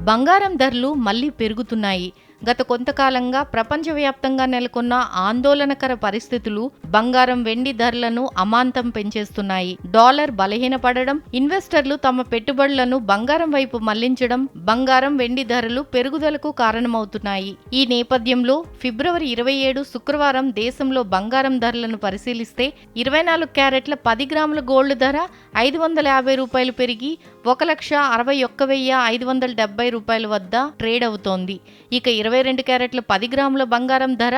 బంగారం ధరలు మళ్లీ పెరుగుతున్నాయి. గత కొంతకాలంగా ప్రపంచవ్యాప్తంగా నెలకొన్న ఆందోళనకర పరిస్థితులు బంగారం, వెండి ధరలను అమాంతం పెంచేస్తున్నాయి. డాలర్ బలహీనపడడం, ఇన్వెస్టర్లు తమ పెట్టుబడులను బంగారం వైపు మళ్లించడం బంగారం, వెండి ధరలు పెరుగుదలకు కారణమవుతున్నాయి. ఈ నేపథ్యంలో ఫిబ్రవరి 27 శుక్రవారం దేశంలో బంగారం ధరలను పరిశీలిస్తే 24 క్యారెట్ల 10 గ్రాముల గోల్డ్ ధర ₹550 పెరిగి 1,61,570 వద్ద ట్రేడ్ అవుతోంది. ఇక 22 క్యారెట్ల 10 గ్రాముల బంగారం ధర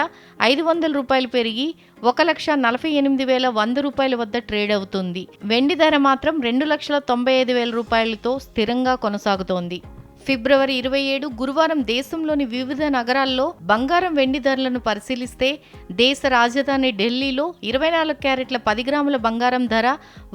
₹500 పెరిగి 1,48,100 వద్ద ట్రేడ్ అవుతుంది. వెండి ధర మాత్రం ₹2,95,000తో స్థిరంగా కొనసాగుతోంది. ఫిబ్రవరి 27 గురువారం దేశంలోని వివిధ నగరాల్లో బంగారం, వెండి ధరలను పరిశీలిస్తే దేశ రాజధాని ఢిల్లీలో 24 క్యారెట్ల 10 గ్రాముల బంగారం ధర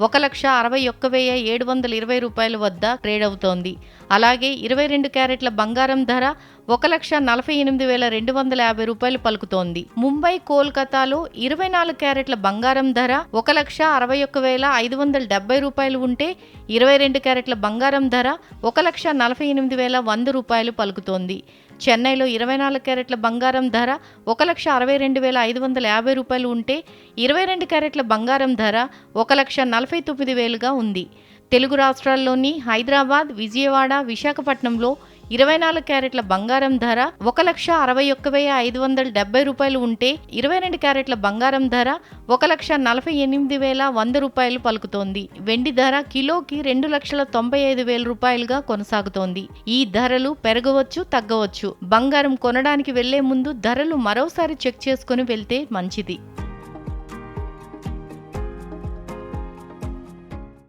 ₹1,61,720 వద్ద ట్రేడ్ అవుతోంది. అలాగే 22 క్యారెట్ల బంగారం ధర ₹1,48,250 పలుకుతోంది. ముంబై, కోల్కతాలో 24 క్యారెట్ల బంగారం ధర ₹1,61,570 ఉంటే 22 క్యారెట్ల బంగారం ధర ₹1,48,100 పలుకుతోంది. చెన్నైలో 24 క్యారెట్ల బంగారం ధర ₹1,62,550 ఉంటే 22 క్యారెట్ల బంగారం ధర ₹1,49,000గా ఉంది. తెలుగు రాష్ట్రాల్లోని హైదరాబాద్, విజయవాడ, విశాఖపట్నంలో 24 క్యారెట్ల బంగారం ధర ₹1,61,570 ఉంటే 22 క్యారెట్ల బంగారం ధర ₹1,48,100 పలుకుతోంది. వెండి ధర కిలోకి ₹2,95,000గా కొనసాగుతోంది. ఈ ధరలు పెరగవచ్చు, తగ్గవచ్చు. బంగారం కొనడానికి వెళ్లే ముందు ధరలు మరోసారి చెక్ చేసుకుని వెళ్తే మంచిది.